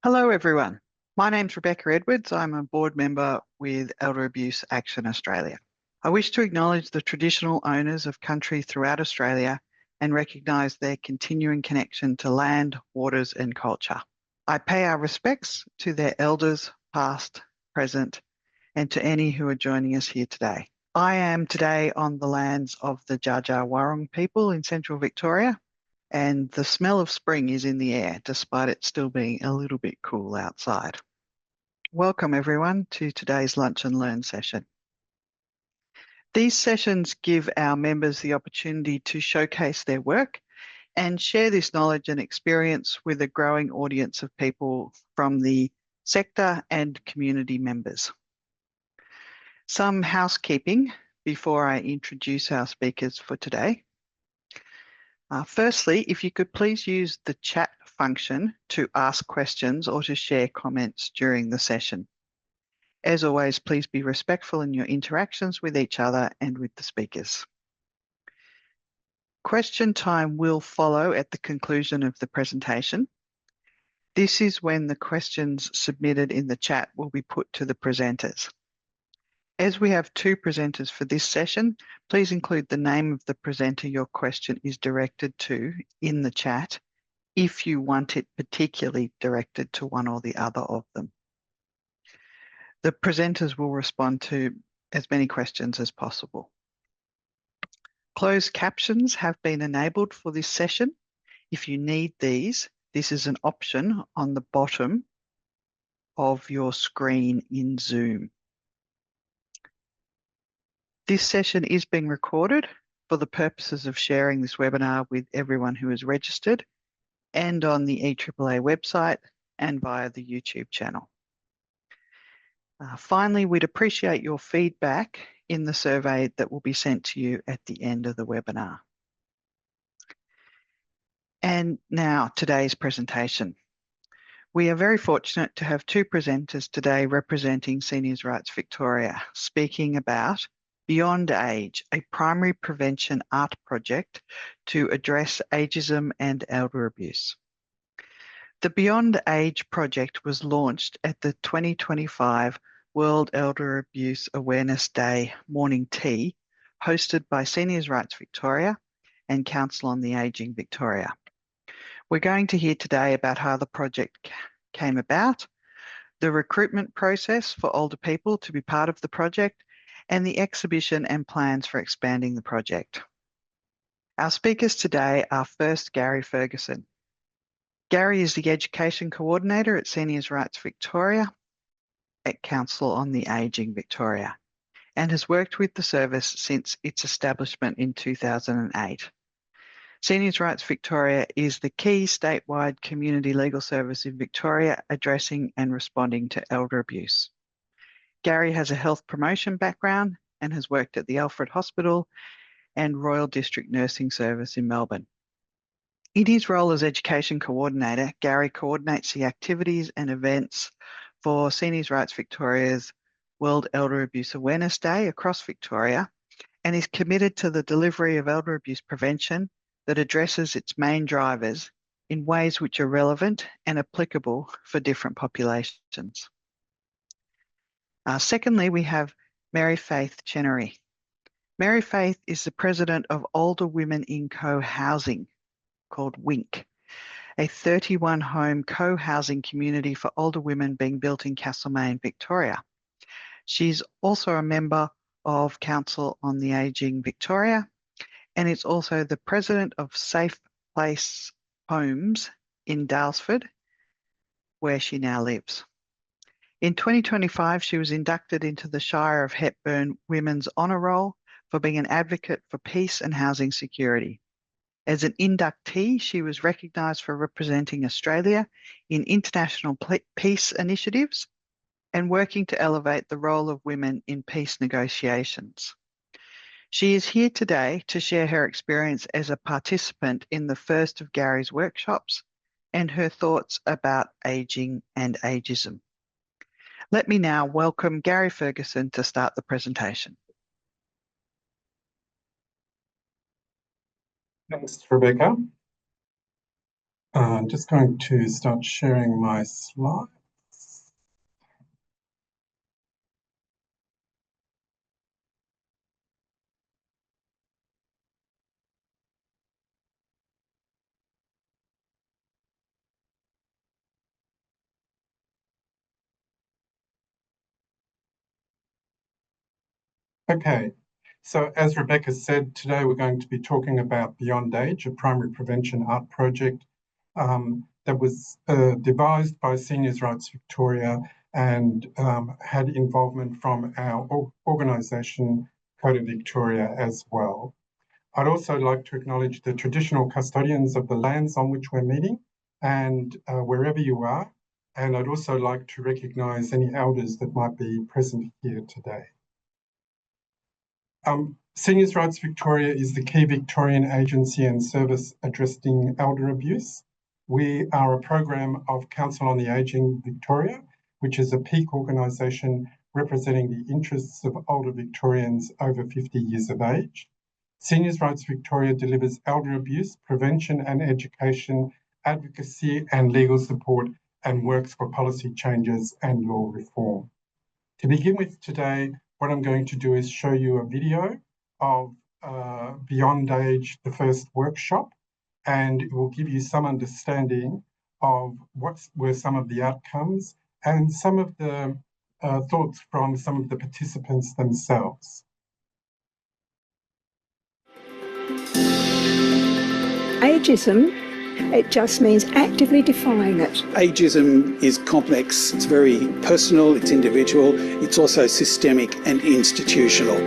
Hello, everyone. My name's Rebecca Edwards. I'm a board member with Elder Abuse Action Australia. I wish to acknowledge the traditional owners of country throughout Australia and recognise their continuing connection to land, waters and culture. I pay our respects to their elders, past, present, and to any who are joining us here today. I am today on the lands of the Dja Dja Wurrung people in central Victoria, and the smell of spring is in the air, despite it still being a little bit cool outside. Welcome everyone to today's Lunch and Learn session. These sessions give our members the opportunity to showcase their work and share this knowledge and experience with a growing audience of people from the sector and community members. Some housekeeping before I introduce our speakers for today. Firstly, if you could please use the chat function to ask questions or to share comments during the session. As always, please be respectful in your interactions with each other and with the speakers. Question time will follow at the conclusion of the presentation. This is when the questions submitted in the chat will be put to the presenters. As we have two presenters for this session, please include the name of the presenter your question is directed to in the chat if you want it particularly directed to one or the other of them. The presenters will respond to as many questions as possible. Closed captions have been enabled for this session. If you need these, this is an option on the bottom of your screen in Zoom. This session is being recorded for the purposes of sharing this webinar with everyone who is registered and on the EAAA website and via the YouTube channel. Finally, we'd appreciate your feedback in the survey that will be sent to you at the end of the webinar. And now today's presentation. We are very fortunate to have two presenters today representing Seniors Rights Victoria, speaking about Beyond Age, a primary prevention art project to address ageism and elder abuse. The Beyond Age project was launched at the 2025 World Elder Abuse Awareness Day Morning Tea, hosted by Seniors Rights Victoria and Council on the Ageing Victoria. We're going to hear today about how the project came about, the recruitment process for older people to be part of the project, and the exhibition and plans for expanding the project. Our speakers today are first Gary Ferguson. Gary is the Education Coordinator at Seniors Rights Victoria at Council on the Ageing Victoria and has worked with the service since its establishment in 2008. Seniors Rights Victoria is the key statewide community legal service in Victoria addressing and responding to elder abuse. Gary has a health promotion background and has worked at the Alfred Hospital and Royal District Nursing Service in Melbourne. In his role as Education Coordinator, Gary coordinates the activities and events for Seniors Rights Victoria's World Elder Abuse Awareness Day across Victoria and is committed to the delivery of elder abuse prevention that addresses its main drivers in ways which are relevant and applicable for different populations. Secondly, we have Mary-Faeth Chenery. Mary-Faeth is the President of Older Women in Co-Housing, called WINC, a 31-home co-housing community for older women being built in Castlemaine, Victoria. She's also a member of Council on the Ageing Victoria and is also the President of Safe Place Homes in Daylesford, where she now lives. In 2025, she was inducted into the Shire of Hepburn Women's Honour Roll for being an advocate for peace and housing security. As an inductee, she was recognised for representing Australia in international peace initiatives and working to elevate the role of women in peace negotiations. She is here today to share her experience as a participant in the first of Gary's workshops and her thoughts about ageing and ageism. Let me now welcome Gary Ferguson to start the presentation. Thanks, Rebecca. I'm just going to start sharing my slides. Okay, so as Rebecca said, today we're going to be talking about Beyond Age, a primary prevention art project that was devised by Seniors Rights Victoria and had involvement from our organisation, Code of Victoria, as well. I'd also like to acknowledge the traditional custodians of the lands on which we're meeting and wherever you are. And I'd also like to recognise any elders that might be present here today. Seniors Rights Victoria is the key Victorian agency and service addressing elder abuse. We are a program of Council on the Ageing Victoria, which is a peak organisation representing the interests of older Victorians over 50 years of age. Seniors Rights Victoria delivers elder abuse, prevention and education, advocacy and legal support, and works for policy changes and law reform. To begin with today, what I'm going to do is show you a video of Beyond Age, the first workshop, and it will give you some understanding of what were some of the outcomes and some of the thoughts from some of the participants themselves. Ageism, it just means actively defying it. Ageism is complex, it's very personal, it's individual, it's also systemic and institutional.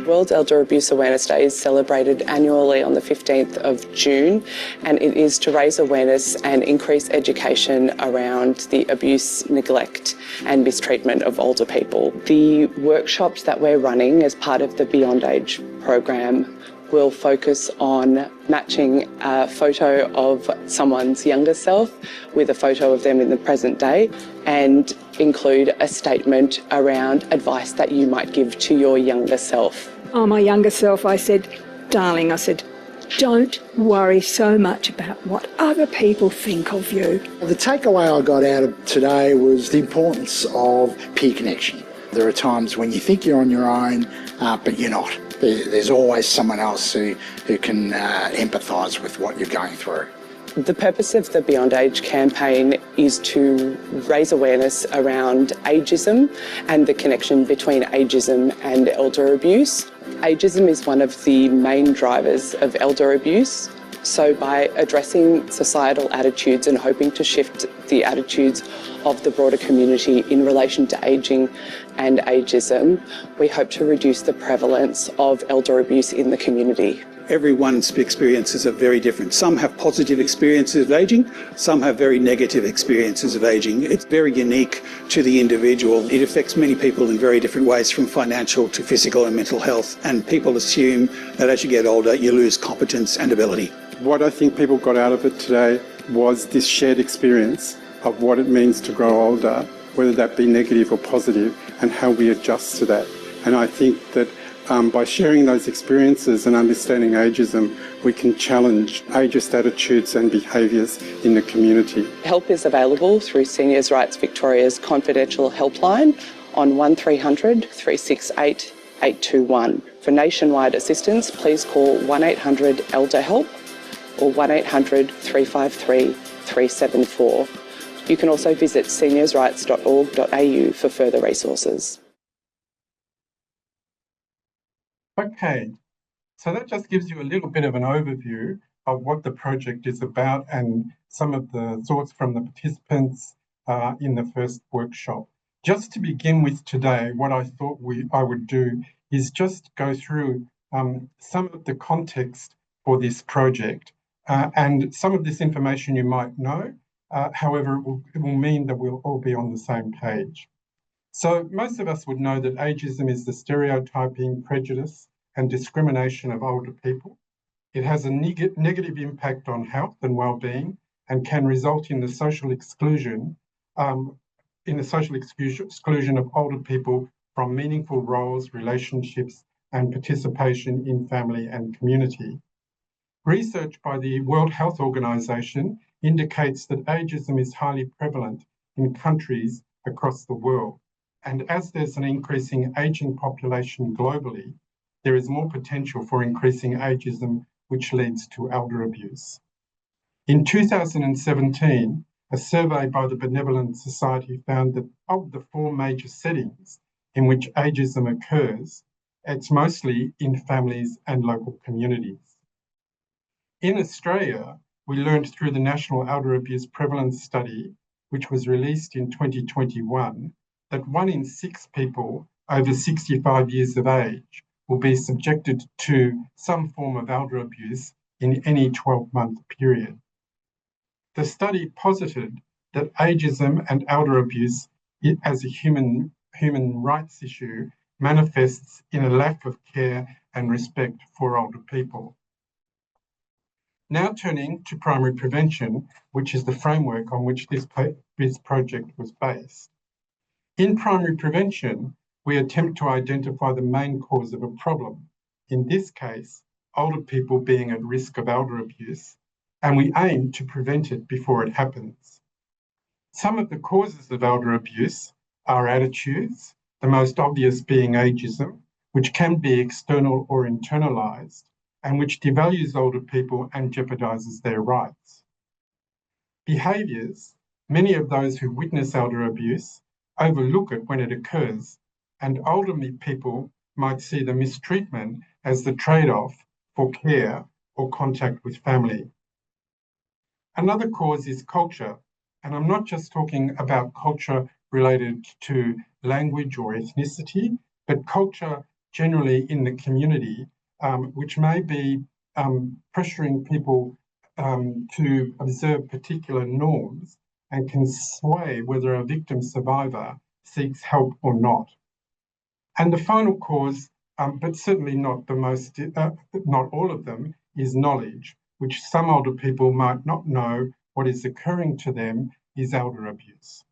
World Elder Abuse Awareness Day is celebrated annually on the 15th of June, and it is to raise awareness and increase education around the abuse, neglect and mistreatment of older people. The workshops that we're running as part of the Beyond Age program will focus on matching a photo of someone's younger self with a photo of them in the present day and include a statement around advice that you might give to your younger self. Oh, my younger self, I said, darling, I said, don't worry so much about what other people think of you. The takeaway I got out of today was the importance of peer connection. There are times when you think you're on your own, but you're not. There's always someone else who can empathise with what you're going through. The purpose of the Beyond Age campaign is to raise awareness around ageism and the connection between ageism and elder abuse. Ageism is one of the main drivers of elder abuse. So by addressing societal attitudes and hoping to shift the attitudes of the broader community in relation to ageing and ageism, we hope to reduce the prevalence of elder abuse in the community. Everyone's experiences are very different. Some have positive experiences of ageing, some have very negative experiences of ageing. It's very unique to the individual. It affects many people in very different ways, from financial to physical and mental health, and people assume that as you get older you lose competence and ability. What I think people got out of it today was this shared experience of what it means to grow older, whether that be negative or positive, and how we adjust to that. And I think that by sharing those experiences and understanding ageism, we can challenge ageist attitudes and behaviours in the community. Help is available through Seniors Rights Victoria's confidential helpline on 1300 368 821. For nationwide assistance, please call 1800 Elder Help or 1800 353 374. You can also visit seniorsrights.org.au for further resources. Okay, so that just gives you a little bit of an overview of what the project is about and some of the thoughts from the participants in the first workshop. Just to begin with today, what I thought I would do is just go through some of the context for this project. And some of this information you might know, however, it will mean that we'll all be on the same page. So most of us would know that ageism is the stereotyping, prejudice and discrimination of older people. It has a negative impact on health and well-being and can result in the social exclusion, exclusion of older people from meaningful roles, relationships and participation in family and community. Research by the World Health Organization indicates that ageism is highly prevalent in countries across the world. And as there's an increasing aging population globally, there is more potential for increasing ageism, which leads to elder abuse. In 2017, a survey by the Benevolent Society found that of the 4 major settings in which ageism occurs, it's mostly in families and local communities. In Australia, we learned through the National Elder Abuse Prevalence Study, which was released in 2021, that 1 in 6 people over 65 years of age will be subjected to some form of elder abuse in any 12-month period. The study posited that ageism and elder abuse as a human rights issue manifests in a lack of care and respect for older people. Now turning to primary prevention, which is the framework on which this project was based. In primary prevention, we attempt to identify the main cause of a problem, in this case, older people being at risk of elder abuse, and we aim to prevent it before it happens. Some of the causes of elder abuse are attitudes, the most obvious being ageism, which can be external or internalized, and which devalues older people and jeopardizes their rights. Behaviours, many of those who witness elder abuse overlook it when it occurs, and older people might see the mistreatment as the trade-off for care or contact with family. Another cause is culture, and I'm not just talking about culture related to language or ethnicity, but culture generally in the community, which may be pressuring people to observe particular norms and can sway whether a victim survivor seeks help or not. And the final cause, but certainly not the most, not all of them, is knowledge, which some older people might not know what is occurring to them is elder abuse.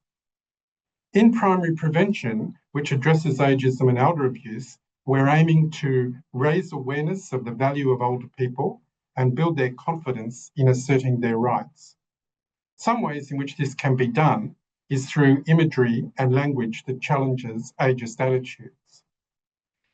In primary prevention, which addresses ageism and elder abuse, we're aiming to raise awareness of the value of older people and build their confidence in asserting their rights. Some ways in which this can be done is through imagery and language that challenges ageist attitudes.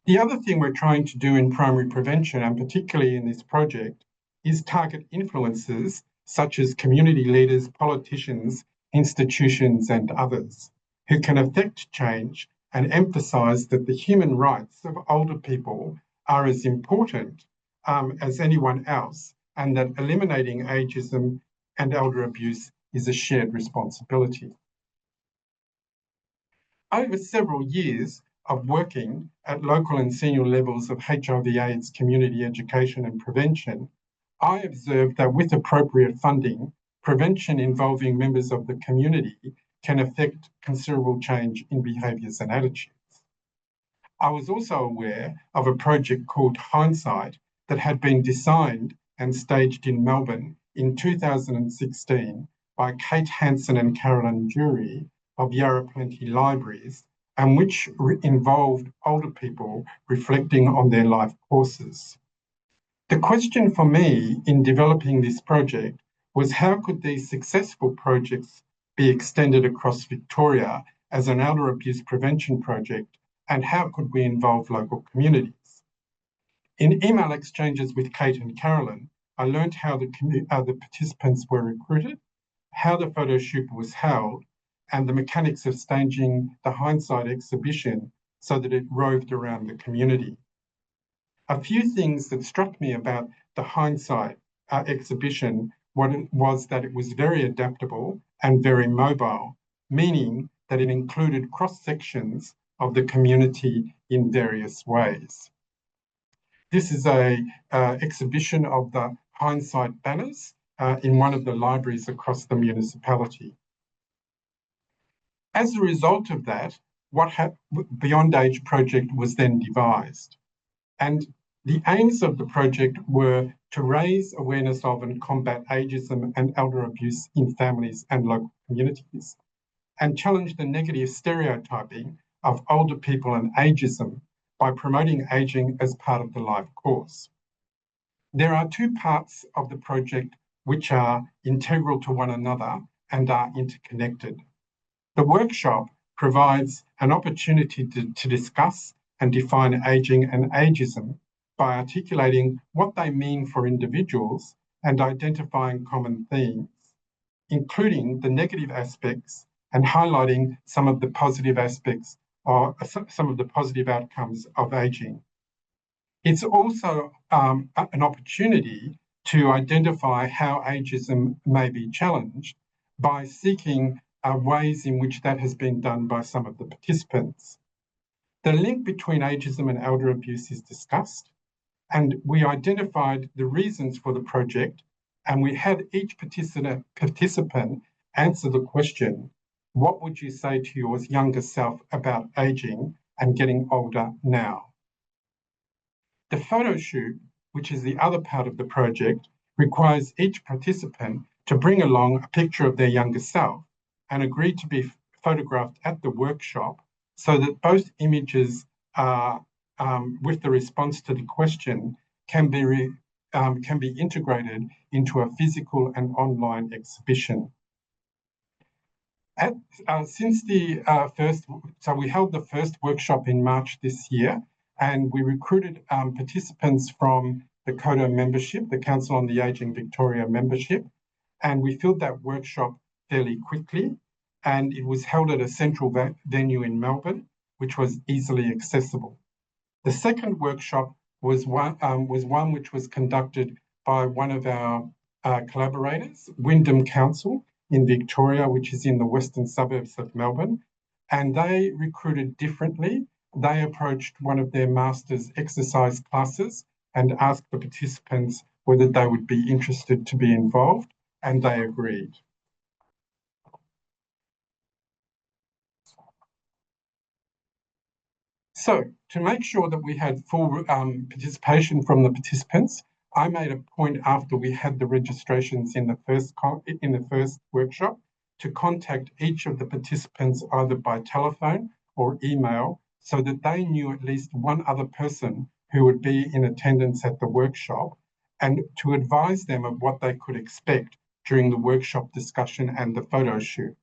The other thing we're trying to do in primary prevention, and particularly in this project, is target influencers such as community leaders, politicians, institutions, and others who can affect change and emphasise that the human rights of older people are as important as anyone else, and that eliminating ageism and elder abuse is a shared responsibility. Over several years of working at local and senior levels of HIV/AIDS community education and prevention, I observed that with appropriate funding, prevention involving members of the community can affect considerable change in behaviours and attitudes. I was also aware of a project called Hindsight that had been designed and staged in Melbourne in 2016 by Kate Hanson and Carolyn Jury of Yarra Plenty Libraries, and which involved older people reflecting on their life courses. The question for me in developing this project was how could these successful projects be extended across Victoria as an elder abuse prevention project, and how could we involve local communities? In email exchanges with Kate and Carolyn, I learned how the participants were recruited, how the photo shoot was held, and the mechanics of staging the Hindsight exhibition so that it roved around the community. A few things that struck me about the Hindsight exhibition was that it was very adaptable and very mobile, meaning that it included cross-sections of the community in various ways. This is an exhibition of the Hindsight banners in one of the libraries across the municipality. As a result of that, Beyond Age project was then devised. And the aims of the project were to raise awareness of and combat ageism and elder abuse in families and local communities, and challenge the negative stereotyping of older people and ageism by promoting ageing as part of the life course. There are two parts of the project which are integral to one another and are interconnected. The workshop provides an opportunity to discuss and define ageing and ageism by articulating what they mean for individuals and identifying common themes, including the negative aspects and highlighting some of the positive aspects or some of the positive outcomes of ageing. It's also an opportunity to identify how ageism may be challenged by seeking ways in which that has been done by some of the participants. The link between ageism and elder abuse is discussed, and we identified the reasons for the project, and we had each participant answer the question, what would you say to your younger self about aging and getting older now? The photo shoot, which is the other part of the project, requires each participant to bring along a picture of their younger self and agree to be photographed at the workshop so that both images with the response to the question can be integrated into a physical and online exhibition. We held the first workshop in March this year, and we recruited participants from the CODO membership, the Council on the Ageing Victoria membership, and we filled that workshop fairly quickly, and it was held at a central venue in Melbourne, which was easily accessible. The second workshop was one which was conducted by one of our collaborators, Wyndham Council in Victoria, which is in the western suburbs of Melbourne, and they recruited differently. They approached one of their master's exercise classes and asked the participants whether they would be interested to be involved, and they agreed. So, to make sure that we had full participation from the participants, I made a point after we had the registrations in the first workshop to contact each of the participants either by telephone or email so that they knew at least one other person who would be in attendance at the workshop and to advise them of what they could expect during the workshop discussion and the photo shoot.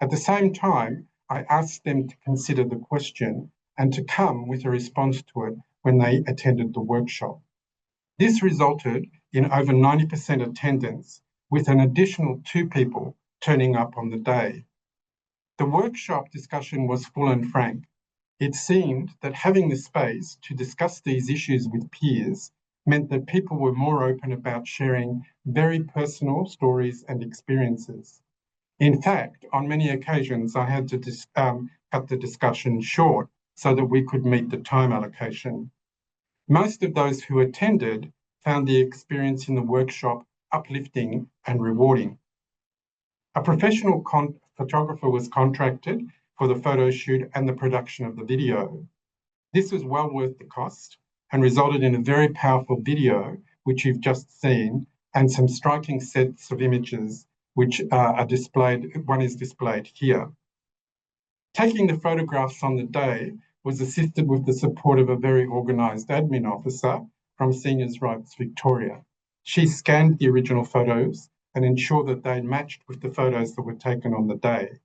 At the same time, I asked them to consider the question and to come with a response to it when they attended the workshop. This resulted in over 90% attendance, with an additional 2 people turning up on the day. The workshop discussion was full and frank. It seemed that having the space to discuss these issues with peers meant that people were more open about sharing very personal stories and experiences. In fact, on many occasions, I had to cut the discussion short so that we could meet the time allocation. Most of those who attended found the experience in the workshop uplifting and rewarding. A professional photographer was contracted for the photo shoot and the production of the video. This was well worth the cost and resulted in a very powerful video, which you've just seen, and some striking sets of images which are displayed. One is displayed here. Taking the photographs on the day was assisted with the support of a very organised admin officer from Seniors Rights Victoria. She scanned the original photos and ensured that they matched with the photos that were taken on the day.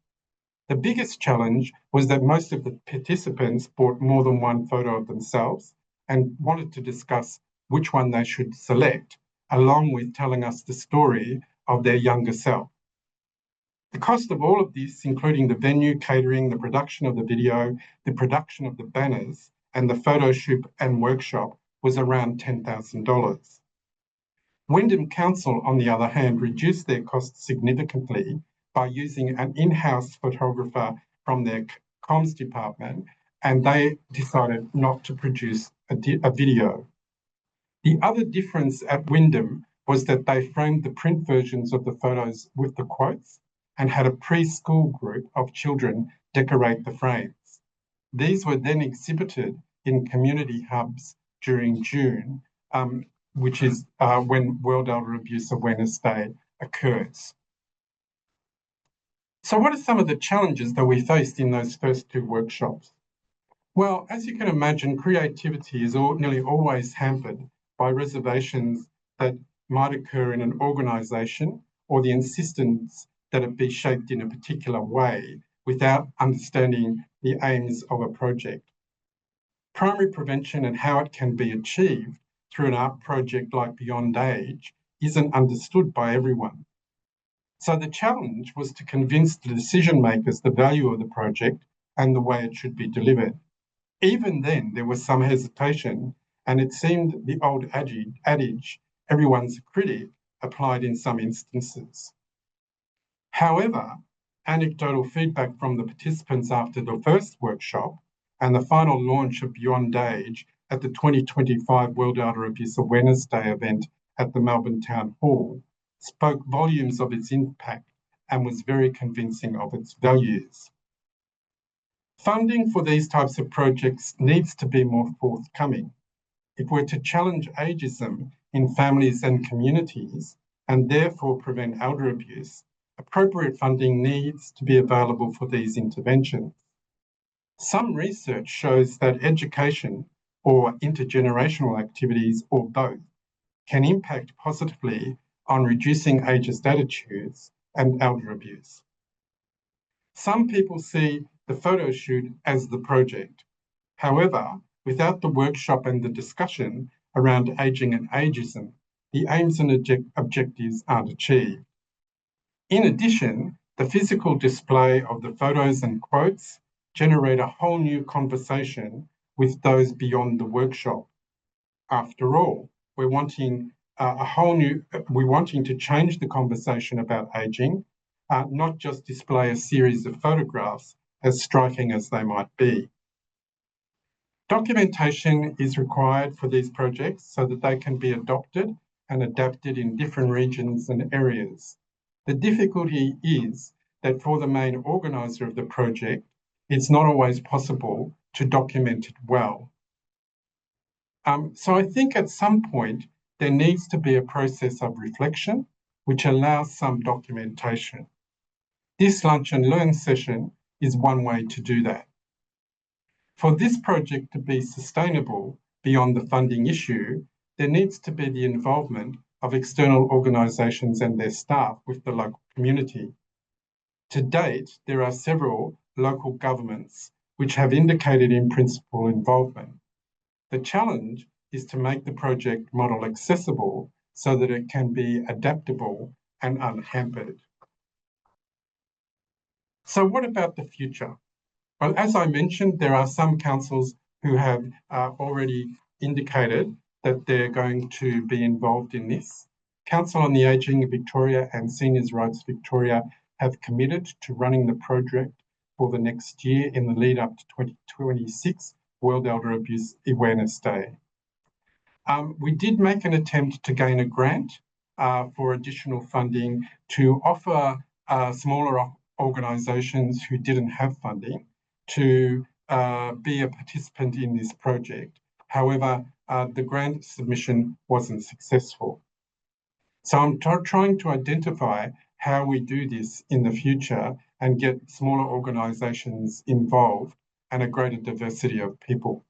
The biggest challenge was that most of the participants bought more than one photo of themselves and wanted to discuss which one they should select, along with telling us the story of their younger self. The cost of all of this, including the venue, catering, the production of the video, the production of the banners, and the photo shoot and workshop, was around $10,000. Wyndham Council, on the other hand, reduced their costs significantly by using an in-house photographer from their comms department, and they decided not to produce a video. The other difference at Wyndham was that they framed the print versions of the photos with the quotes and had a preschool group of children decorate the frames. These were then exhibited in community hubs during June, which is when World Elder Abuse Awareness Day occurs. So what are some of the challenges that we faced in those first 2 workshops? Well, as you can imagine, creativity is nearly always hampered by reservations that might occur in an organisation or the insistence that it be shaped in a particular way without understanding the aims of a project. Primary prevention and how it can be achieved through an art project like Beyond Age isn't understood by everyone. So the challenge was to convince the decision makers the value of the project and the way it should be delivered. Even then, there was some hesitation, and it seemed the old adage, everyone's a critic, applied in some instances. However, anecdotal feedback from the participants after the first workshop and the final launch of Beyond Age at the 2025 World Elder Abuse Awareness Day event at the Melbourne Town Hall spoke volumes of its impact and was very convincing of its values. Funding for these types of projects needs to be more forthcoming. If we're to challenge ageism in families and communities and therefore prevent elder abuse, appropriate funding needs to be available for these interventions. Some research shows that education or intergenerational activities or both can impact positively on reducing ageist attitudes and elder abuse. Some people see the photo shoot as the project. However, without the workshop and the discussion around ageing and ageism, the aims and objectives aren't achieved. In addition, the physical display of the photos and quotes generate a whole new conversation with those beyond the workshop. After all, we're wanting to change the conversation about ageing, not just display a series of photographs, as striking as they might be. Documentation is required for these projects so that they can be adopted and adapted in different regions and areas. The difficulty is that for the main organiser of the project, it's not always possible to document it well. So I think at some point, there needs to be a process of reflection which allows some documentation. This lunch and learn session is one way to do that. For this project to be sustainable beyond the funding issue, there needs to be the involvement of external organisations and their staff with the local community. To date, there are several local governments which have indicated in principle involvement. The challenge is to make the project model accessible so that it can be adaptable and unhampered. So what about the future? Well, as I mentioned, there are some councils who have already indicated that they're going to be involved in this. Council on the Ageing Victoria and Seniors Rights Victoria have committed to running the project for the next year in the lead up to 2026 World Elder Abuse Awareness Day. We did make an attempt to gain a grant for additional funding to offer smaller organisations who didn't have funding to be a participant in this project. However, the grant submission wasn't successful. So I'm trying to identify how we do this in the future and get smaller organisations involved and a greater diversity of people.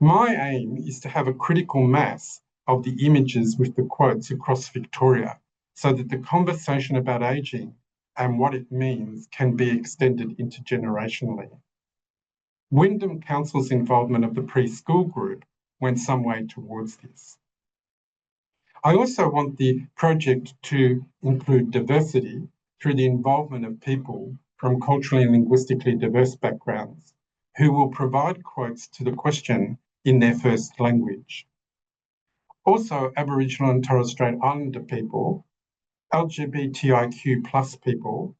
My aim is to have a critical mass of the images with the quotes across Victoria so that the conversation about ageing and what it means can be extended intergenerationally. Wyndham Council's involvement of the preschool group went some way towards this. I also want the project to include diversity through the involvement of people from culturally and linguistically diverse backgrounds who will provide quotes to the question in their first language. Also, Aboriginal and Torres Strait Islander people, LGBTIQ+ people,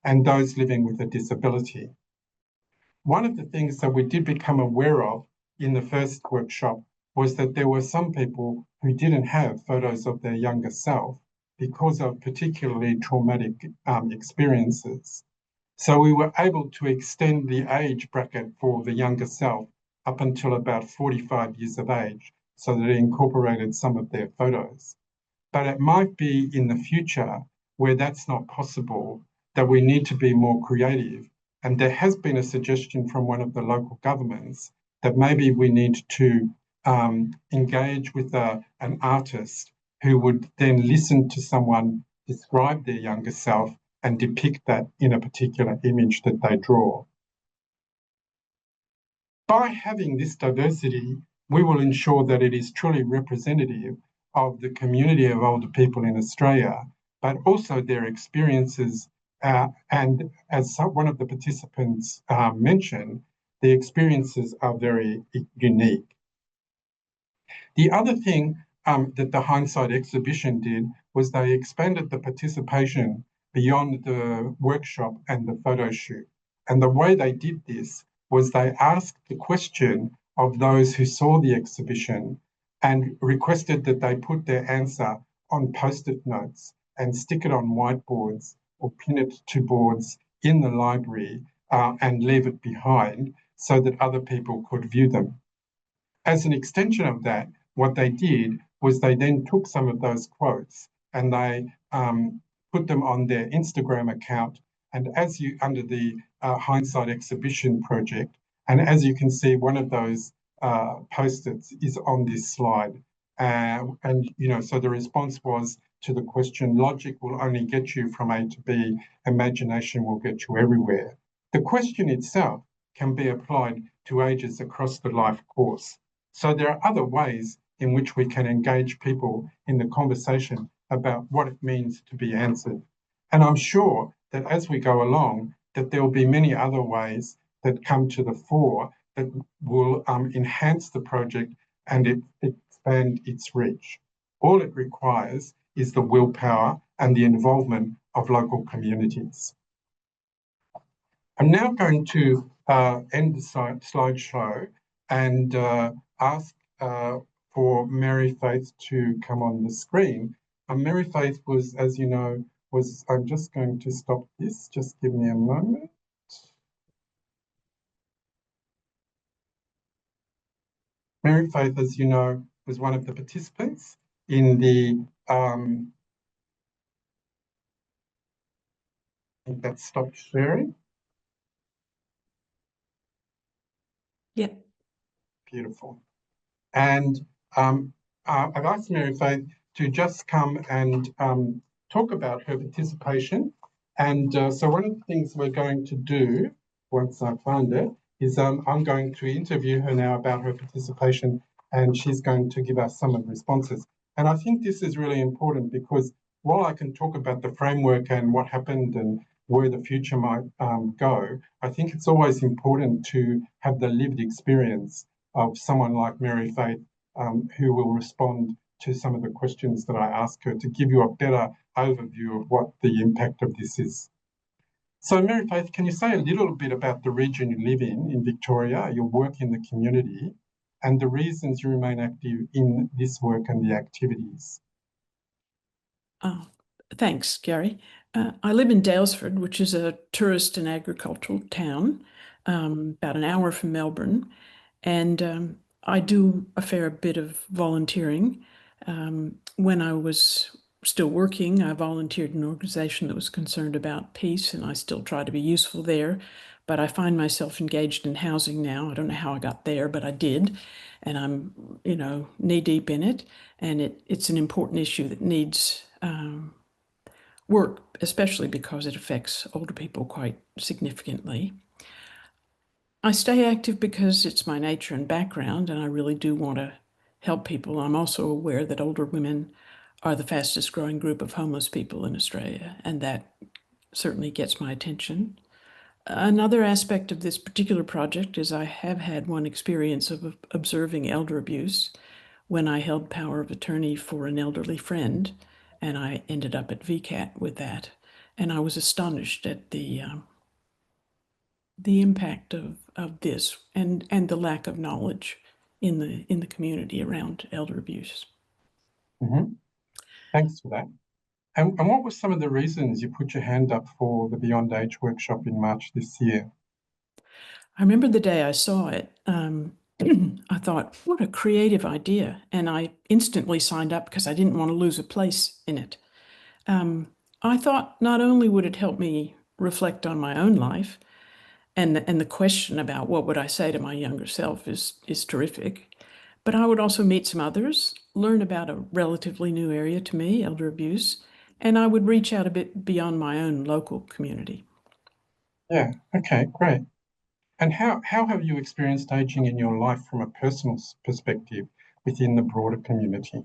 and those living with a disability. One of the things that we did become aware of in the first workshop was that there were some people who didn't have photos of their younger self because of particularly traumatic experiences. So we were able to extend the age bracket for the younger self up until about 45 years of age, so that it incorporated some of their photos. But it might be in the future where that's not possible, that we need to be more creative. And there has been a suggestion from one of the local governments that maybe we need to engage with an artist who would then listen to someone describe their younger self and depict that in a particular image that they draw. By having this diversity, we will ensure that it is truly representative of the community of older people in Australia, but also their experiences. And as one of the participants mentioned, the experiences are very unique. The other thing that the Hindsight exhibition did was they expanded the participation beyond the workshop and the photo shoot. And the way they did this was they asked the question of those who saw the exhibition and requested that they put their answer on post-it notes and stick it on whiteboards or pin it to boards in the library and leave it behind so that other people could view them. As an extension of that, what they did was they then took some of those quotes and they put them on their Instagram account. And as you, under the Hindsight exhibition project, and as you can see, one of those post-its is on this slide. And, you know, so the response was to the question, logic will only get you from A to B, imagination will get you everywhere. The question itself can be applied to ages across the life course. So there are other ways in which we can engage people in the conversation about what it means to be answered. And I'm sure that as we go along, that there will be many other ways that come to the fore that will enhance the project and expand its reach. All it requires is the willpower and the involvement of local communities. I'm now going to end the slideshow and ask for Mary-Faeth to come on the screen. Mary-Faeth was, as you know, I'm just going to stop this, just give me a moment. Mary-Faeth, as you know, was one of the participants in the, I think that stopped sharing. Yeah. Beautiful. And I've asked Mary-Faeth to just come and talk about her participation. And so one of the things we're going to do, once I find it, is I'm going to interview her now about her participation, and she's going to give us some of the responses. And I think this is really important because while I can talk about the framework and what happened and where the future might go, I think it's always important to have the lived experience of someone like Mary-Faeth who will respond to some of the questions that I ask her to give you a better overview of what the impact of this is. So Mary-Faeth, can you say a little bit about the region you live in Victoria, your work in the community, and the reasons you remain active in this work and the activities? Oh, thanks, Gary. I live in Daylesford, which is a tourist and agricultural town, about an hour from Melbourne. And I do a fair bit of volunteering. When I was still working, I volunteered in an organization that was concerned about peace, and I still try to be useful there. But I find myself engaged in housing now. I don't know how I got there, but I did. And I'm, you know, knee deep in it. And it's an important issue that needs work, especially because it affects older people quite significantly. I stay active because it's my nature and background, and I really do want to help people. I'm also aware that older women are the fastest growing group of homeless people in Australia, and that certainly gets my attention. Another aspect of this particular project is I have had one experience of observing elder abuse when I held power of attorney for an elderly friend, and I ended up at VCAT with that. And I was astonished at the impact of this and the lack of knowledge in the community around elder abuse. Mm-hmm. Thanks for that. And what were some of the reasons you put your hand up for the Beyond Age workshop in March this year? I remember the day I saw it, I thought, what a creative idea. And I instantly signed up because I didn't want to lose a place in it. I thought not only would it help me reflect on my own life, and the question about what would I say to my younger self is terrific, But I would also meet some others, learn about a relatively new area to me, elder abuse, and I would reach out a bit beyond my own local community. Yeah, okay, great. And how have you experienced aging in your life from a personal perspective within the broader community?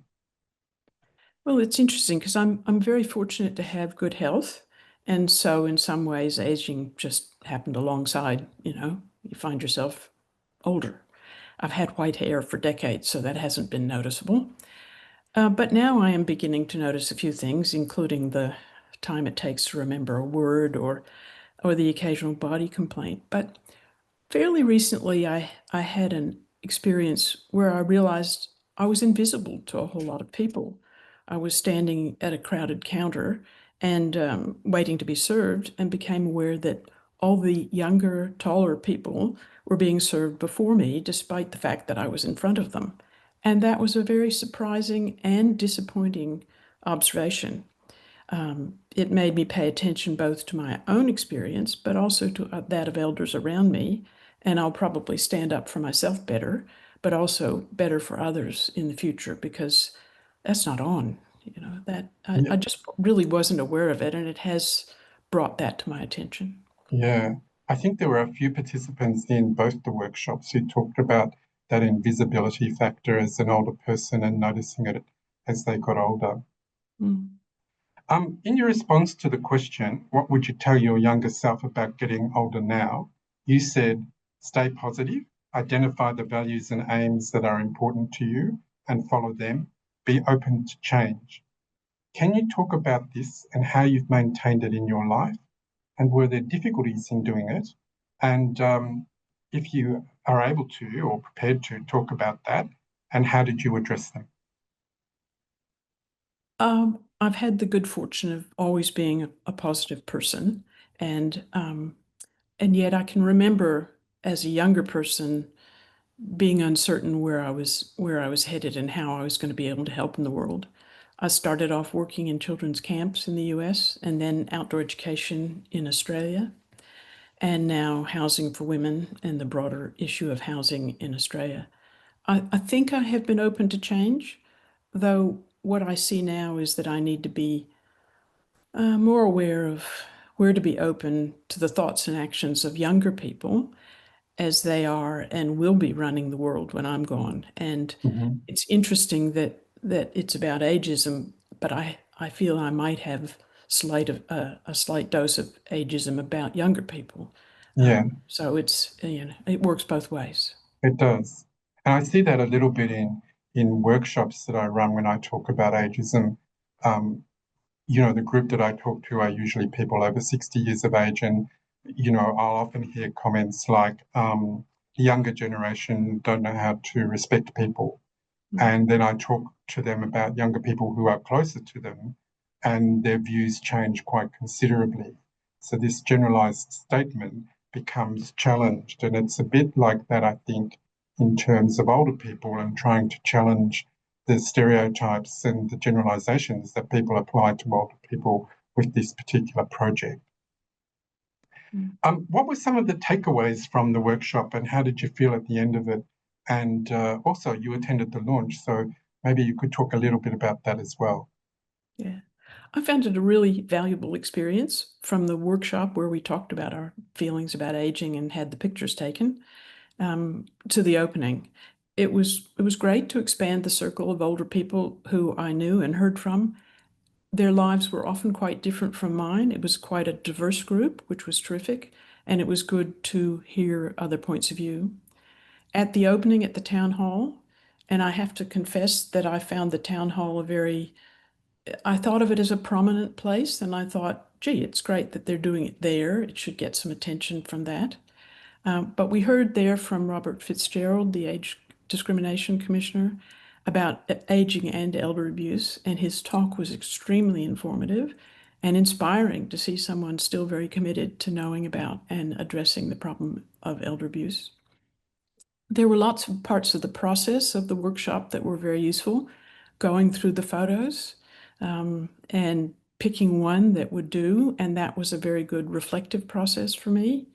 Well, it's interesting because I'm very fortunate to have good health. And so in some ways, aging just happened alongside, you find yourself older. I've had white hair for decades, so that hasn't been noticeable. But now I am beginning to notice a few things, including the time it takes to remember a word or the occasional body complaint. But fairly recently, I had an experience where I realized I was invisible to a whole lot of people. I was standing at a crowded counter and waiting to be served, and became aware that all the younger, taller people were being served before me, despite the fact that I was in front of them. And that was a very surprising and disappointing observation. It made me pay attention both to my own experience, but also to that of elders around me. And I'll probably stand up for myself better, but also better for others in the future, because that's not on. That Yeah, I just really wasn't aware of it, and it has brought that to my attention. yeah. I think there were a few participants in both the workshops who talked about that invisibility factor as an older person and noticing it as they got older. Mm. In your response to the question, what would you tell your younger self about getting older now? You said, stay positive, identify the values and aims that are important to you and follow them, be open to change. Can you talk about this and how you've maintained it in your life? And were there difficulties in doing it? And if you are able to or prepared to talk about that, and how did you address them? I've had the good fortune of always being a positive person, and yet I can remember as a younger person being uncertain where I was headed and how I was going to be able to help in the world. I started off working in children's camps in the US, and then outdoor education in Australia, and now housing for women and the broader issue of housing in Australia. I think I have been open to change, though what I see now is that I need to be more aware of where to be open to the thoughts and actions of younger people, as they are and will be running the world when I'm gone. And Mm-hmm. it's interesting that it's about ageism, but I feel I might have a slight dose of ageism about younger people. Yeah. So it works both ways. It does. And I see that a little bit in workshops that I run when I talk about ageism. Um, the group that I talk to are usually people over 60 years of age. And, I'll often hear comments like, the younger generation don't know how to respect people. And then I talk to them about younger people who are closer to them, and their views change quite considerably. So this generalized statement becomes challenged. And it's a bit like that, I think, in terms of older people and trying to challenge the stereotypes and the generalizations that people apply to older people with this particular project. What were some of the takeaways from the workshop, and how did you feel at the end of it? And also, you attended the launch, so maybe you could talk a little bit about that as well. Yeah. I found it a really valuable experience from the workshop where we talked about our feelings about aging and had the pictures taken, to the opening. It was great to expand the circle of older people who I knew and heard from. Their lives were often quite different from mine. It was quite a diverse group, which was terrific, and it was good to hear other points of view. At the opening at the town hall, and I have to confess that I found the town hall I thought of it as a prominent place, and I thought, gee, it's great that they're doing it there. It should get some attention from that. But we heard there from Robert Fitzgerald, the Age Discrimination Commissioner, about aging and elder abuse, and his talk was extremely informative and inspiring to see someone still very committed to knowing about and addressing the problem of elder abuse. There were lots of parts of the process of the workshop that were very useful, going through the photos and picking one that would do, and that was a very good reflective process for me.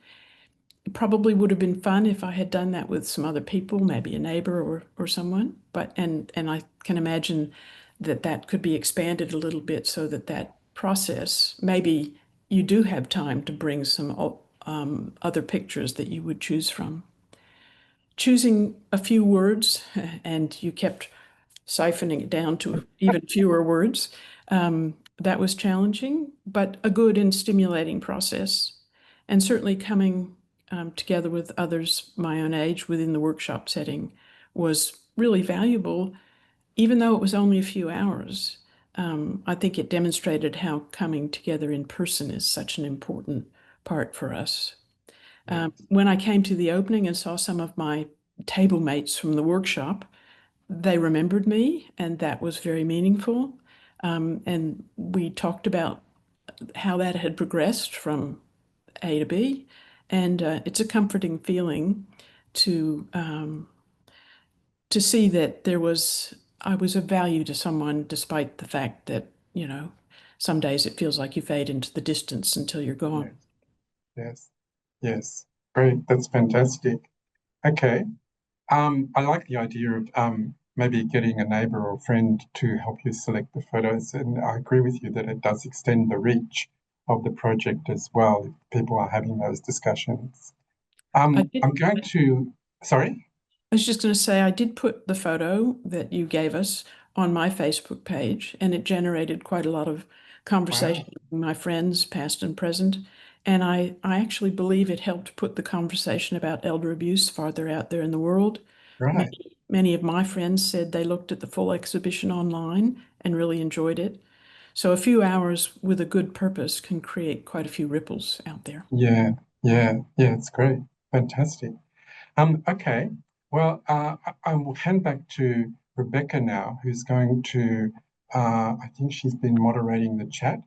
It probably would have been fun if I had done that with some other people, maybe a neighbor or someone. But and I can imagine that that could be expanded a little bit so that that process, maybe you do have time to bring some other pictures that you would choose from. Choosing a few words, and you kept siphoning it down to even fewer words. That was challenging, but a good and stimulating process. And certainly coming together with others my own age within the workshop setting was really valuable, even though it was only a few hours. I think it demonstrated how coming together in person is such an important part for us. When I came to the opening and saw some of my table mates from the workshop, they remembered me, and that was very meaningful. And we talked about how that had progressed from A to B, and it's a comforting feeling to see that I was of value to someone, despite the fact that, you know, some days it feels like you fade into the distance until you're gone. Yes, yes, great. That's fantastic. Okay. I like the idea of maybe getting a neighbour or friend to help you select the photos, and I agree with you that it does extend the reach of the project as well if people are having those discussions. I'm going to, sorry? I was just going to say, I did put the photo that you gave us on my Facebook page, and it generated quite a lot of conversation with my friends, past and present. And I actually believe it helped put the conversation about elder abuse farther out there in the world. Right. Many of my friends said they looked at the full exhibition online and really enjoyed it. So a few hours with a good purpose can create quite a few ripples out there. Yeah, it's great. Fantastic. Okay. Well, I will hand back to Rebecca now, who's going to, I think she's been moderating the chat,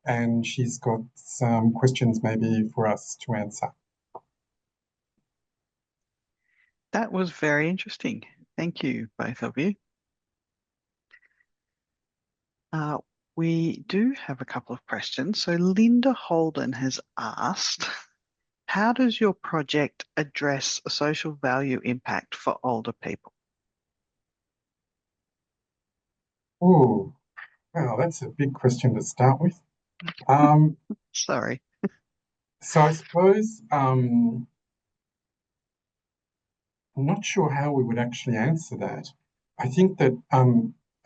and she's got some questions maybe for us to answer. That was very interesting. Thank you, both of you. We do have a couple of questions. So Linda Holden has asked, how does your project address a social value impact for older people? Oh, well, that's a big question to start with. Sorry. So I suppose I'm not sure how we would actually answer that. I think that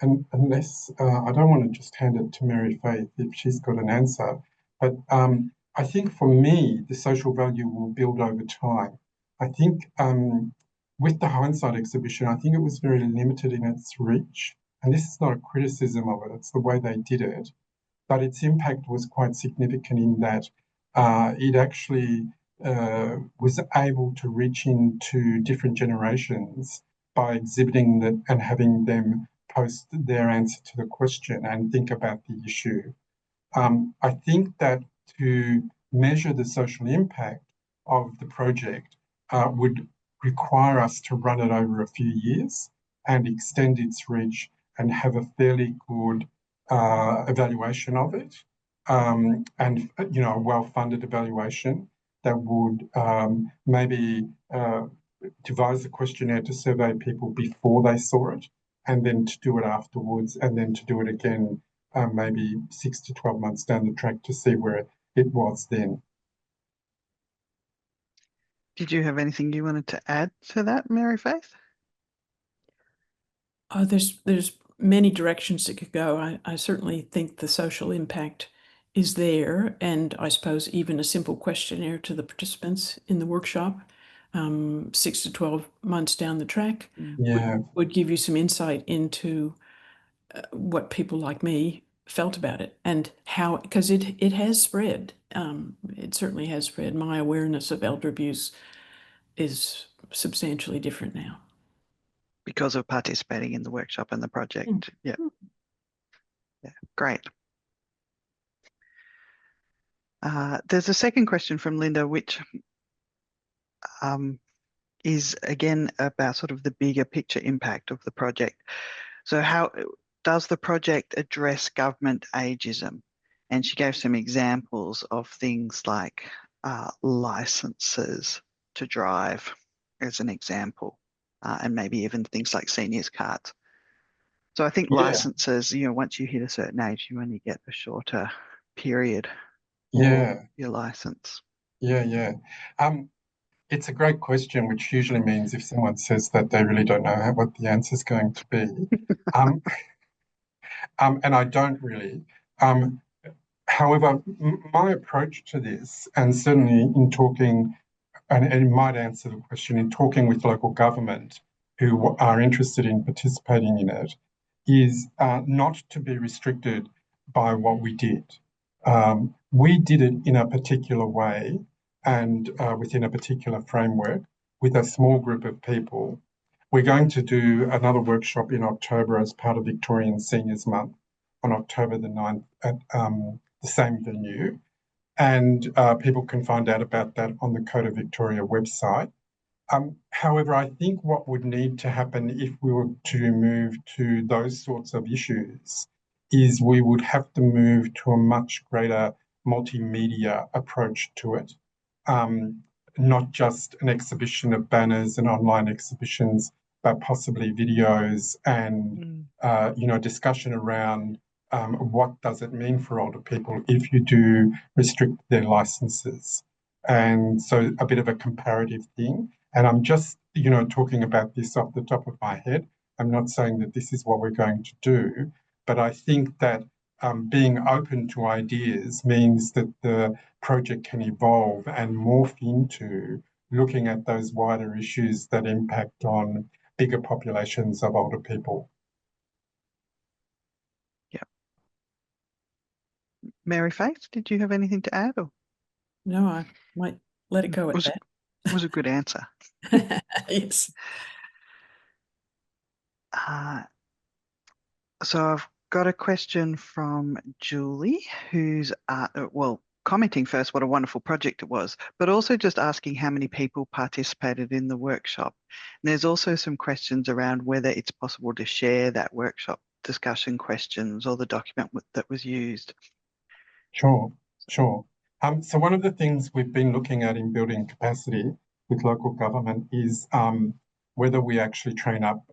unless I don't want to just hand it to Mary-Faeth if she's got an answer, but I think for me, the social value will build over time. I think with the hindsight exhibition, I think it was very limited in its reach. And this is not a criticism of it, it's the way they did it. But its impact was quite significant in that it actually was able to reach into different generations by exhibiting that and having them post their answer to the question and think about the issue. I think that to measure the social impact of the project would require us to run it over a few years and extend its reach and have a fairly good evaluation of it, and a well-funded evaluation that would maybe devise a questionnaire to survey people before they saw it, and then to do it afterwards, and then to do it again maybe 6 to 12 months down the track to see where it was then. Did you have anything you wanted to add to that, Mary-Faeth? There's many directions it could go. I certainly think the social impact is there, and I suppose even a simple questionnaire to the participants in the workshop 6 to 12 months down the track would give you some insight into what people like me felt about it and how, because it has spread. It certainly has spread. My awareness of elder abuse is substantially different now. Because of participating in the workshop and the project. Yeah, great. There's a second question from Linda, which is again about sort of the bigger picture impact of the project. So how does the project address government ageism? And she gave some examples of things like licenses to drive, as an example, and maybe even things like seniors cards. So I think Yeah. licenses, once you hit a certain age, you only get a shorter period Yeah. for your license. Yeah. It's a great question, which usually means if someone says that they really don't know what the answer is going to be. And I don't really. However, my approach to this, and certainly in talking, and it might answer the question, in talking with local government who are interested in participating in it, is not to be restricted by what we did. We did it in a particular way and within a particular framework with a small group of people. We're going to do another workshop in October as part of Victorian Seniors Month on October the 9th at the same venue. And people can find out about that on the Code of Victoria website. However, I think what would need to happen if we were to move to those sorts of issues is we would have to move to a much greater multimedia approach to it. Not just an exhibition of banners and online exhibitions, but possibly videos and discussion around what does it mean for older people if you do restrict their licenses. And so a bit of a comparative thing. And I'm just, talking about this off the top of my head. I'm not saying that this is what we're going to do, but I think that being open to ideas means that the project can evolve and morph into looking at those wider issues that impact on bigger populations of older people. Yeah. Mary-Faeth, did you have anything to add? Or? No, I might let it go at that. It was a good answer. Yes. So I've got a question from Julie, who's commenting first what a wonderful project it was, but also just asking how many people participated in the workshop. And there's also some questions around whether it's possible to share that workshop discussion questions or the document that was used. Sure. So one of the things we've been looking at in building capacity with local government is whether we actually train up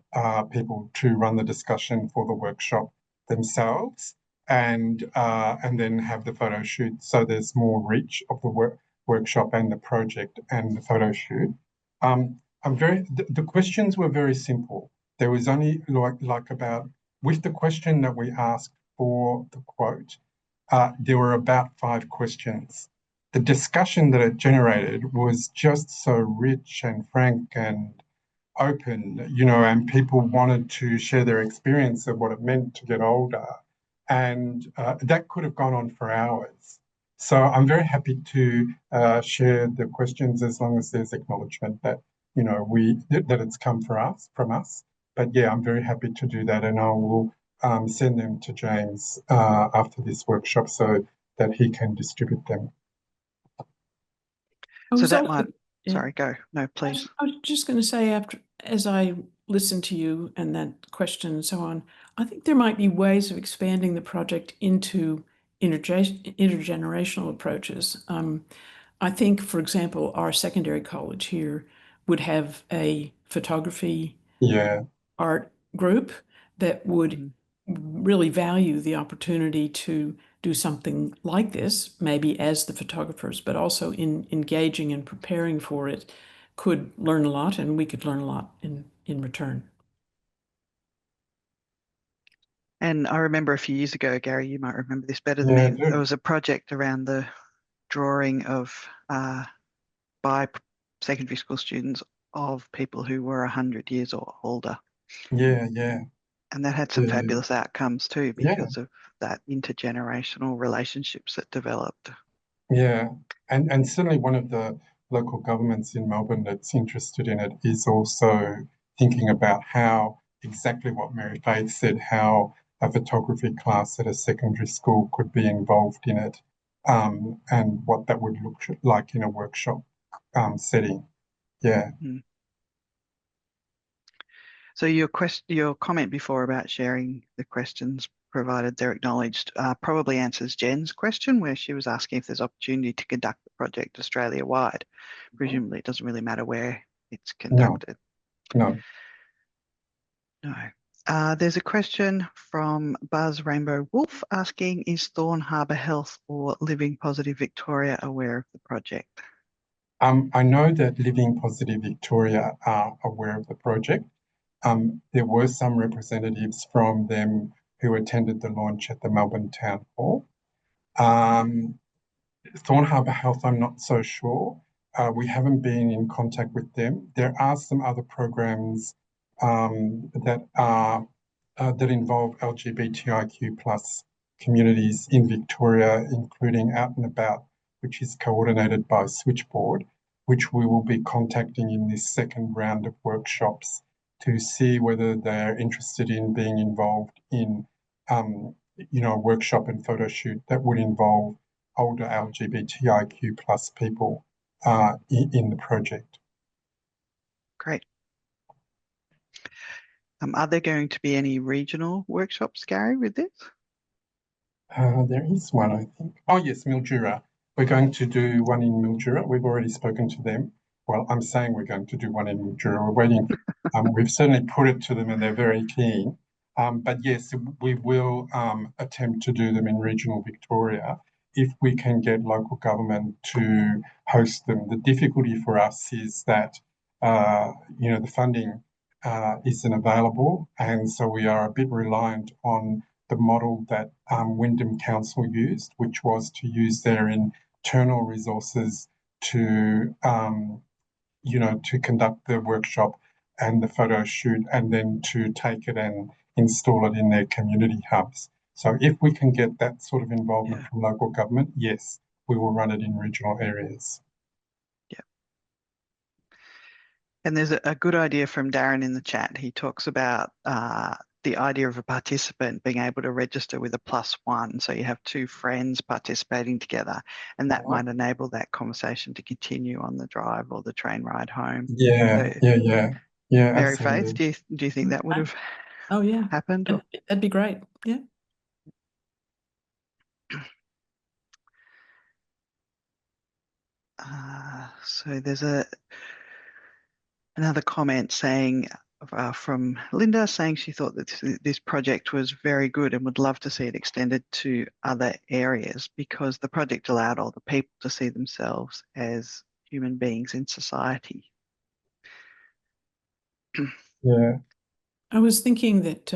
people to run the discussion for the workshop themselves and then have the photo shoot. So there's more reach of the workshop and the project and the photo shoot. The questions were very simple. There was only with the question that we asked for the quote, there were about 5 questions. The discussion that it generated was just so rich and frank and open, and people wanted to share their experience of what it meant to get older. And that could have gone on for hours. So I'm very happy to share the questions as long as there's acknowledgement that, that it's come from us. But yeah, I'm very happy to do that, and I will send them to James after this workshop so that he can distribute them. Sorry, go. No, please. I was just going to say, as I listened to you and that question and so on, I think there might be ways of expanding the project into intergenerational approaches. I think, for example, our secondary college here would have a photography art group that would really value the opportunity to do something like this, maybe as the photographers, but also in engaging and preparing for it, could learn a lot, and we could learn a lot in return. And I remember a few years ago, Gary, you might remember this better than me. There was a project around the drawing of by secondary school students of people who were 100 years or older. Yeah. And that had some fabulous outcomes too because of that intergenerational relationships that developed. Yeah, and certainly one of the local governments in Melbourne that's interested in it is also thinking about how exactly what Mary-Faeth said, how a photography class at a secondary school could be involved in it, and what that would look like in a workshop setting. Yeah. So your comment before about sharing the questions provided they're acknowledged, probably answers Jen's question where she was asking if there's opportunity to conduct the project Australia-wide. Presumably it doesn't really matter where it's conducted. No. No. There's a question from Buzz Rainbow Wolf asking, is Thorn Harbour Health or Living Positive Victoria aware of the project? I know that Living Positive Victoria are aware of the project. There were some representatives from them who attended the launch at the Melbourne Town Hall. Thorn Harbour Health, I'm not so sure. We haven't been in contact with them. There are some other programs that involve LGBTIQ plus communities in Victoria, including Out and About, which is coordinated by Switchboard, which we will be contacting in this second round of workshops to see whether they're interested in being involved in, a workshop and photo shoot that would involve older LGBTIQ plus people in the project. Great. Are there going to be any regional workshops, Gary, with this? There is one, I think. Oh, yes, Mildura. We're going to do one in Mildura. We've already spoken to them. Well, I'm saying we're going to do one in Mildura. We're waiting. We've certainly put it to them and they're very keen. But yes, we will attempt to do them in regional Victoria if we can get local government to host them. The difficulty for us is that, the funding isn't available. And so we are a bit reliant on the model that Wyndham Council used, which was to use their internal resources to, to conduct the workshop and the photo shoot, and then to take it and install it in their community hubs. So if we can get that sort of involvement from local government, yes, we will run it in regional areas. Yeah. And there's a good idea from Darren in the chat. He talks about the idea of a participant being able to register with a +1. So you have two friends participating together, and that might enable that conversation to continue on the drive or the train ride home. Yeah, so, Mary-Faeth, do you think that would have happened? Or? That'd be great. Yeah. So there's another comment saying from Linda saying she thought that this project was very good and would love to see it extended to other areas because the project allowed older people to see themselves as human beings in society. Yeah. I was thinking that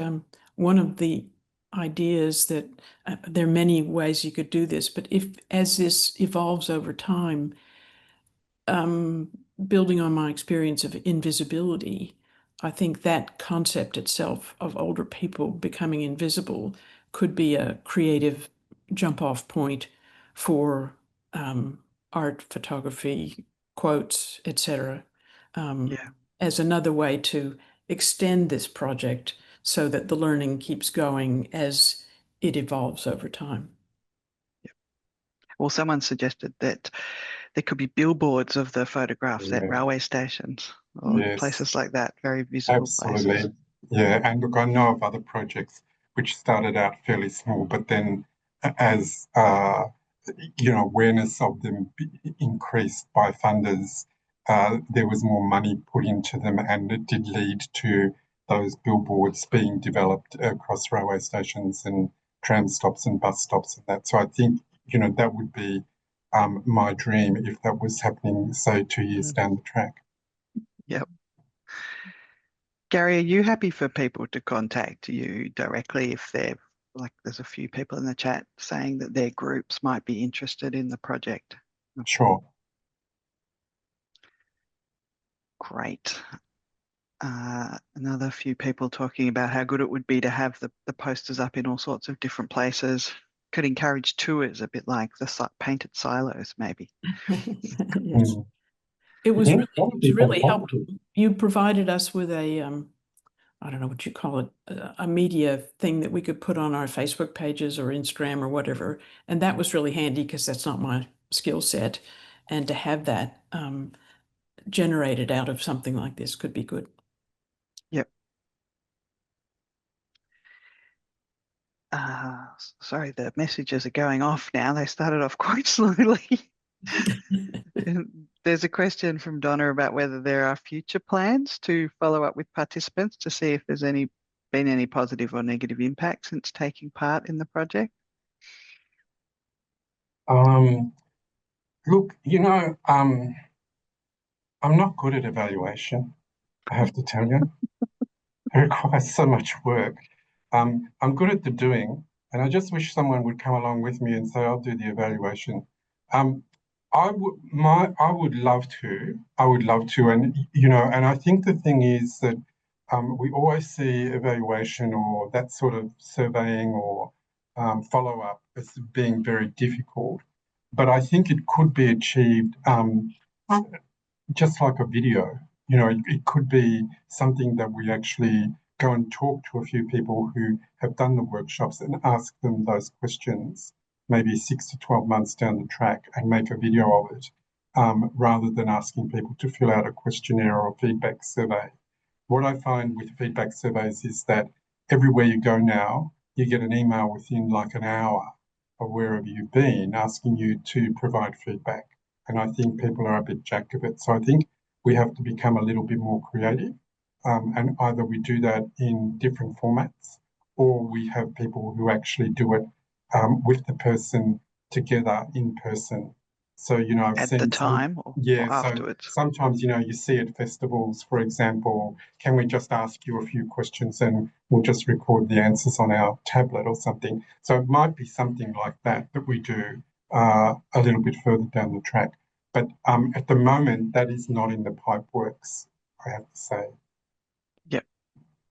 one of the ideas that there are many ways you could do this, but as this evolves over time, building on my experience of invisibility, I think that concept itself of older people becoming invisible could be a creative jump-off point for art, photography, quotes, etc. As another way to extend this project so that the learning keeps going as it evolves over time. Well, someone suggested that there could be billboards of the photographs at railway stations or places like that, very visible places. Yeah, and look, I know of other projects which started out fairly small, but then as, awareness of them increased by funders, there was more money put into them, and it did lead to those billboards being developed across railway stations and tram stops and bus stops and that. So I think, that would be my dream if that was happening, say, 2 years down the track. Yep. Gary, are you happy for people to contact you directly if they're, like there's a few people in the chat saying that their groups might be interested in the project? Sure. Great. Another few people talking about how good it would be to have the posters up in all sorts of different places. Could encourage tours, a bit like the painted silos, maybe. Yes. It was really helpful. You provided us with a, I don't know what you call it, a media thing that we could put on our Facebook pages or Instagram or whatever. And that was really handy because that's not my skill set. And to have that generated out of something like this could be good. Yep. sorry, the messages are going off now. They started off quite slowly. There's a question from Donna about whether there are future plans to follow up with participants to see if there's been any positive or negative impact since taking part in the project. Look, I'm not good at evaluation, I have to tell you. It requires so much work. I'm good at the doing, and I just wish someone would come along with me and say, I'll do the evaluation. I would love to, and I think the thing is that we always see evaluation or that sort of surveying or follow-up as being very difficult, but I think it could be achieved just like a video. It could be something that we actually go and talk to a few people who have done the workshops and ask them those questions, maybe 6 to 12 months down the track, and make a video of it, rather than asking people to fill out a questionnaire or a feedback survey. What I find with feedback surveys is that everywhere you go now, you get an email within like an hour of wherever you've been asking you to provide feedback. And I think people are a bit jack of it. So I think we have to become a little bit more creative. And either we do that in different formats, or we have people who actually do it with the person together in person. So, I've At seen the time or afterwards? So sometimes, you see at festivals, for example, can we just ask you a few questions and we'll just record the answers on our tablet or something. So it might be something like that we do a little bit further down the track. But at the moment, that is not in the pipe works, I have to say. Yep.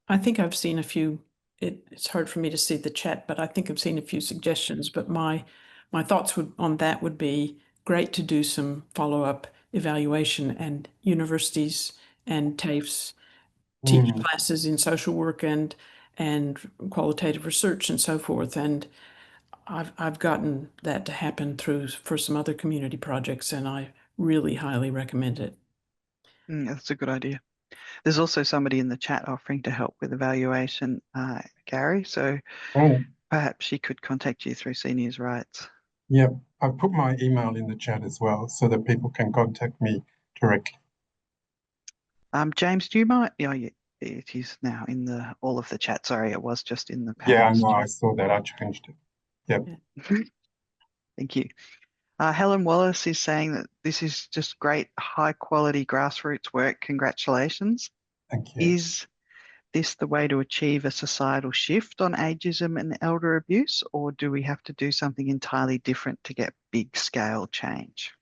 I think I've seen a few, it's hard for me to see the chat, but I think I've seen a few suggestions. But my thoughts on that would be great to do some follow-up evaluation, and universities and TAFEs teach classes in social work and qualitative research and so forth. And I've gotten that to happen for some other community projects, and I really highly recommend it. That's a good idea. There's also somebody in the chat offering to help with evaluation, Gary. So perhaps she could contact you through Seniors Rights. Yep, I've put my email in the chat as well so that people can contact me directly. James, do you mind? Yeah, it is now in all of the chat. Sorry, it was just in the panel. Yeah, I know. I saw that. I changed it. Yep. Yeah. Thank you. Helen Wallace is saying that this is just great, high quality grassroots work. Congratulations. Thank you. Is this the way to achieve a societal shift on ageism and elder abuse, or do we have to do something entirely different to get big scale change?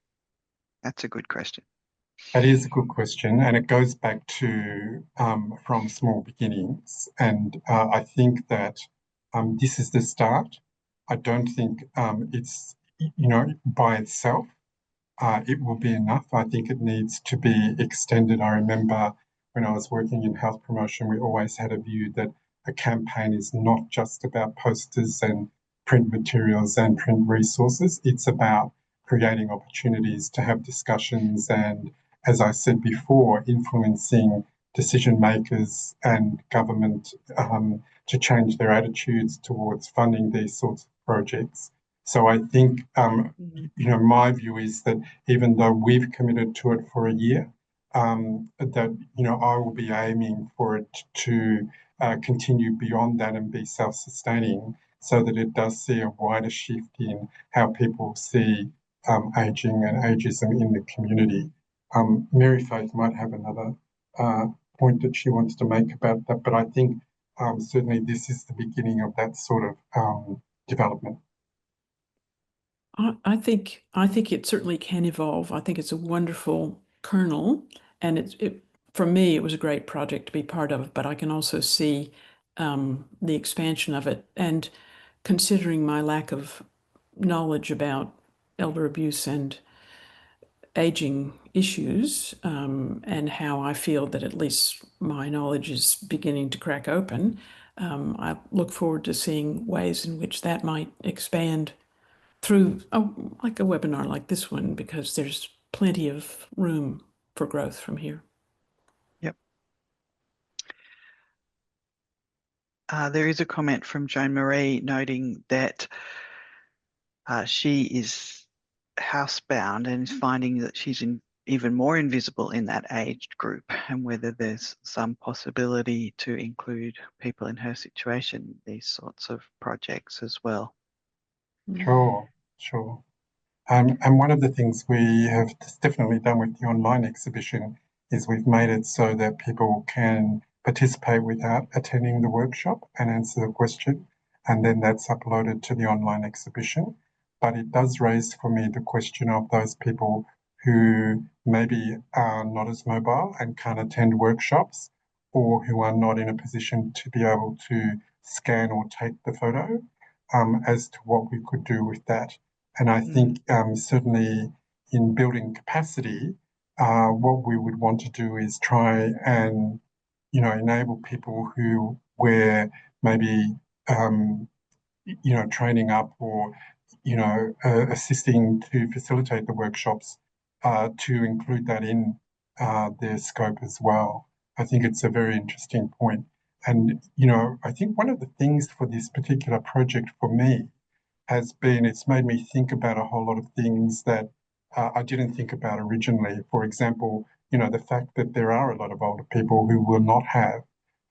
That's a good question. That is a good question, and it goes back to from small beginnings. And I think that this is the start. I don't think it's, by itself, it will be enough. I think it needs to be extended. I remember when I was working in health promotion, we always had a view that a campaign is not just about posters and print materials and print resources. It's about creating opportunities to have discussions and, as I said before, influencing decision makers and government to change their attitudes towards funding these sorts of projects. So I think, my view is that even though we've committed to it for a year, that, I will be aiming for it to continue beyond that and be self-sustaining, so that it does see a wider shift in how people see ageing and ageism in the community. Mary-Faeth might have another point that she wants to make about that, but I think certainly this is the beginning of that sort of development. I think it certainly can evolve. I think it's a wonderful kernel, and for me, it was a great project to be part of, but I can also see the expansion of it. And considering my lack of knowledge about elder abuse and aging issues, and how I feel that at least my knowledge is beginning to crack open, I look forward to seeing ways in which that might expand through like a webinar like this one, because there's plenty of room for growth from here. Yep. There is a comment from Joan Marie noting that she is housebound and is finding that she's even more invisible in that aged group, and whether there's some possibility to include people in her situation in these sorts of projects as well. Sure, sure. And one of the things we have definitely done with the online exhibition is we've made it so that people can participate without attending the workshop and answer the question, and then that's uploaded to the online exhibition. But it does raise for me the question of those people who maybe are not as mobile and can't attend workshops, or who are not in a position to be able to scan or take the photo, as to what we could do with that. And I think certainly in building capacity, what we would want to do is try and, enable people who were maybe, training up or, assisting to facilitate the workshops, to include that in their scope as well. I think it's a very interesting point. And, I think one of the things for this particular project for me has been, it's made me think about a whole lot of things that I didn't think about originally. For example, the fact that there are a lot of older people who will not have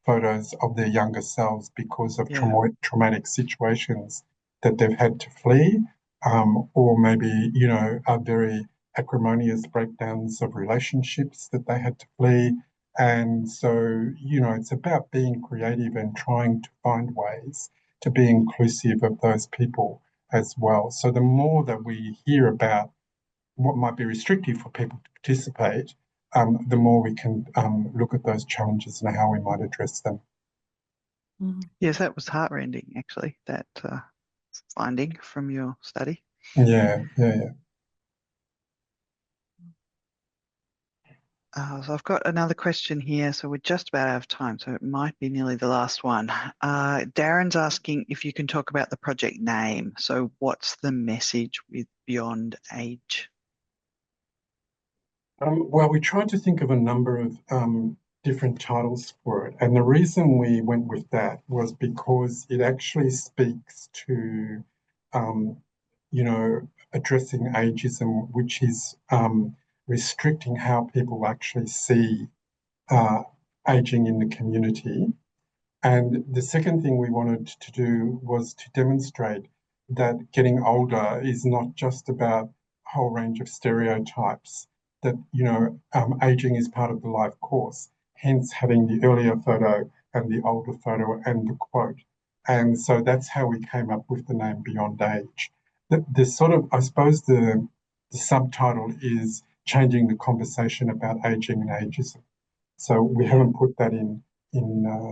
photos of their younger selves because of traumatic situations that they've had to flee, or maybe, are very acrimonious breakdowns of relationships that they had to flee. And so, it's about being creative and trying to find ways to be inclusive of those people as well. So the more that we hear about what might be restrictive for people to participate, the more we can look at those challenges and how we might address them. Yes, that was heartrending, actually, that finding from your study. Yeah. So I've got another question here, so we're just about out of time, so it might be nearly the last one. Darren's asking if you can talk about the project name. So what's the message with Beyond Age? Well, we tried to think of a number of different titles for it. And the reason we went with that was because it actually speaks to, addressing ageism, which is restricting how people actually see aging in the community. And the second thing we wanted to do was to demonstrate that getting older is not just about a whole range of stereotypes, that, aging is part of the life course, hence having the earlier photo and the older photo and the quote. And so that's how we came up with the name Beyond Age. The sort of, I suppose the subtitle is changing the conversation about aging and ageism. So we haven't put that in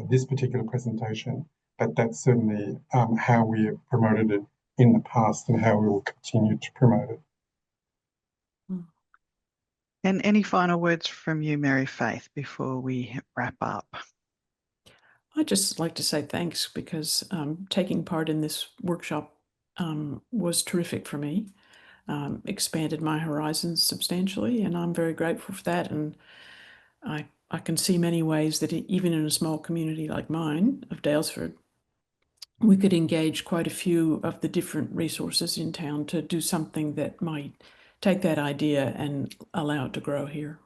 this particular presentation, but that's certainly how we have promoted it in the past and how we will continue to promote it. And any final words from you, Mary-Faeth, before we wrap up? I'd just like to say thanks, because taking part in this workshop was terrific for me, expanded my horizons substantially, and I'm very grateful for that. And I can see many ways that even in a small community like mine of Daylesford, we could engage quite a few of the different resources in town to do something that might take that idea and allow it to grow here.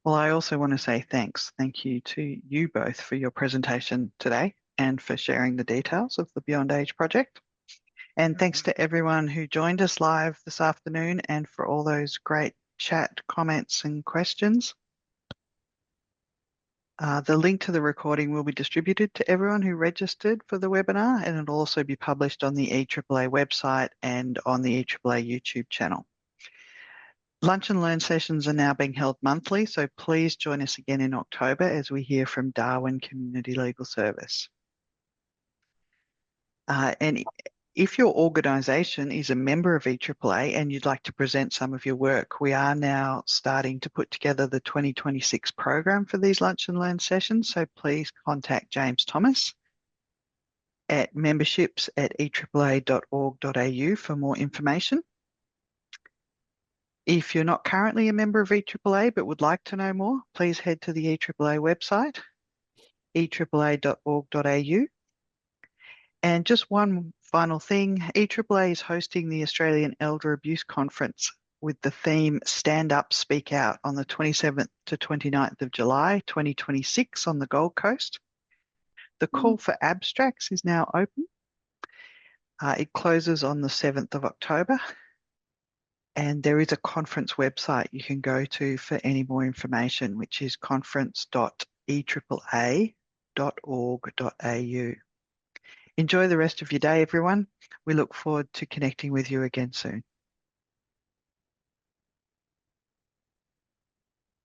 Well, I also want to say thanks. Thank you to you both for your presentation today and for sharing the details of the Beyond Age project. And thanks to everyone who joined us live this afternoon and for all those great chat, comments and questions. The link to the recording will be distributed to everyone who registered for the webinar, and it'll also be published on the EAAA website and on the EAAA YouTube channel. Lunch and Learn sessions are now being held monthly, so please join us again in October as we hear from Darwin Community Legal Service. And if your organisation is a member of EAAA and you'd like to present some of your work, we are now starting to put together the 2026 program for these Lunch and Learn sessions, so please contact James Thomas at memberships@eaaa.org.au for more information. If you're not currently a member of EAAA but would like to know more, please head to the EAAA website. eAAA.org.au. And just one final thing, EAAA is hosting the Australian Elder Abuse Conference with the theme Stand Up, Speak Out on the 27th to 29th of July 2026 on the Gold Coast. The call for abstracts is now open. It closes on the 7th of October. And there is a conference website you can go to for any more information, which is conference.eAAA.org.au. Enjoy the rest of your day, everyone. We look forward to connecting with you again soon.